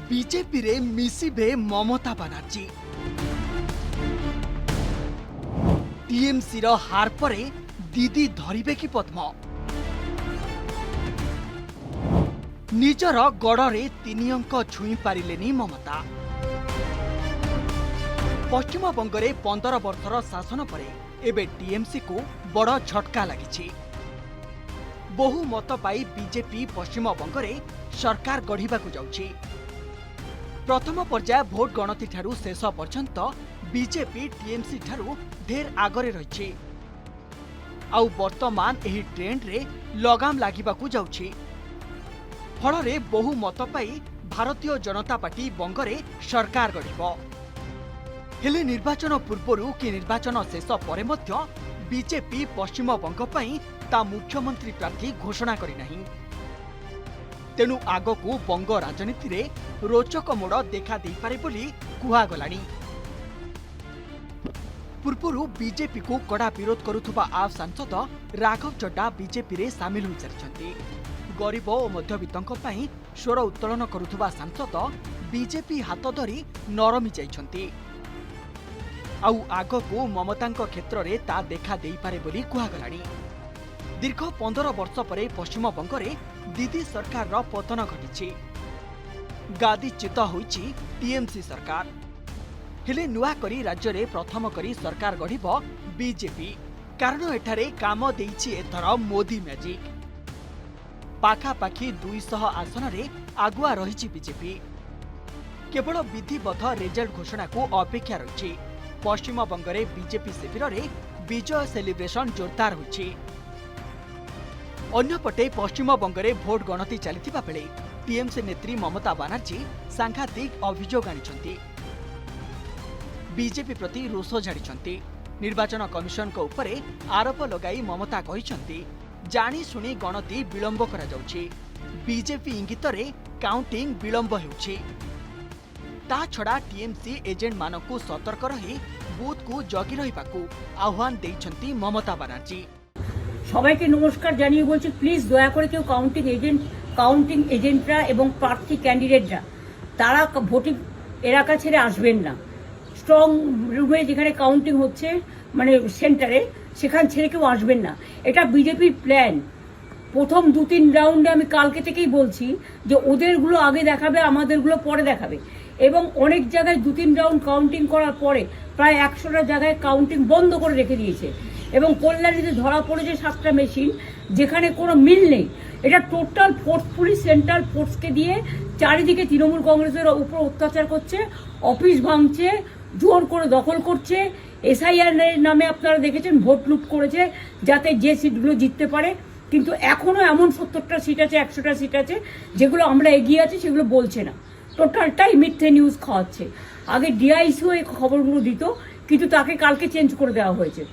BJP रे मिसिबे Mamata Banerjee TMC रो हार परे दीदी धरिबे कि पद्म निजर गड़े तीन अंक छुई पारिलेनी ममता पश्चिम बंगरे 15 वर्षर शासन परे एबे टीएमसी को बड़ झटका लगी बहु मत पाई बीजेपी पश्चिम बंगरे सरकार गढ़ा जाउछि। प्रथम पर्याय भोट गणति ठारू शेष पर्यंत बीजेपी टीएमसी ठारू ढेर आगरे रही आउ वर्तमान एही ट्रेंड रे लगाम लागिबाकू जाउछि। फलरे बहु मत पाई भारतीय जनता पार्टी बंगरे सरकार गढ़िबो। हेले निर्वाचन पूर्वरु कि निर्वाचन शेष परे मध्य बीजेपी पश्चिम बंग पई ता मुख्यमंत्री प्रार्थी घोषणा करि नाही। तेणु आगकू बंग राजनीति रे रोचक मोड़ देखा दे पारे बोली कुहागलानी। पूर्वरु बीजेपी को कड़ा विरोध करुथुबा आप सांसद राघव चड्डा बीजेपी रे सामिल हो सारिछंती। गरीब और मध्यवित्तक पई स्वर उत्तोलन करुथुबा सांसद बीजेपी हाथ धरी नरमी जाइछंती। आउ आगकू ममतांक क्षेत्र रे ता देखा दे पारे बोली कुहागलानी। दीर्घ 15 वर्ष परे पश्चिम बंगरे दीदी सरकार रो पतन घटी गादीच्युत होईछि टीएमसी सरकार। हेले नुआ करी राज्य रे प्रथम करी सरकार गढ़िबो बीजेपी कारण एठारे काम देइछि एथर मोदी मैजिक। पाखापाखी 200 आसन रे आगुआ रहिछि बीजेपी। केवल विधिबद्ध रिजल्ट घोषणा को अपेक्षा रहिछि। पश्चिम बंगरे बीजेपी शिविर रे विजय सेलिब्रेशन जोरदार होइछि। अन्यपटे पश्चिम बंगरे भोट गणति चलिथिबा बेले टीएमसी नेत्री ममता बनर्जी सांघातिक अभियोग आनिछंती। बीजेपी प्रति रोष झाड़िछंती। निर्वाचन कमिशन को उपरे आरोप लगाई ममता कहिछंती जानी सुनी गणति विलंब करा जाउछि। बीजेपी इंगित रे काउंटिंग विलंब हेउछि। ता छड़ा टीएमसी एजेंट मानकू सतर्क रही बूथ को जगी रहिबाकू आह्वान देइछंती ममता बनर्जी। সবাইকে নমস্কার জানিয়ে বলছি প্লিজ দয়া করে কেউ কাউন্টিং এজেন্টরা এবং প্রার্থী ক্যান্ডিডেটরা তারা ভোটিং এলাকা ছেড়ে আসবেন না। স্ট্রং রুমে যেখানে কাউন্টিং হচ্ছে মানে সেন্টারে সেখান ছেড়ে কেউ আসবেন না। এটা বিজেপির প্ল্যান। প্রথম 2-3 রাউন্ডে আমি কালকে থেকেই বলছি যে ওদেরগুলো আগে দেখাবে আমাদেরগুলো পরে দেখাবে এবং অনেক জায়গায় 2-3 রাউন্ড কাউন্টিং করার পরে প্রায় 100টা জায়গায় কাউন্টিং বন্ধ করে রেখে দিয়েছে এবং কল্যাণীতে ধরা পড়েছে 7টা মেশিন যেখানে কোনো মিল নেই। এটা টোটাল ফোর্সফুলি সেন্ট্রাল ফোর্সকে দিয়ে চারিদিকে তৃণমূল কংগ্রেসের উপর অত্যাচার করছে, অফিস ভাঙছে, জোর করে দখল করছে। এসআইআর নামে আপনারা দেখেছেন ভোট লুট করেছে যাতে যে সিটগুলো জিততে পারে। কিন্তু এখনো এমন 70টা সিট আছে 100টা সিট আছে যেগুলো আমরা এগিয়ে আছি সেগুলো বলছে না। টোটালটাই মিথ্যে নিউজ খাওয়াচ্ছে। আগে ডিআইসিও এই খবরগুলো দিত কিন্তু তাকে কালকে চেঞ্জ করে দেওয়া হয়েছে।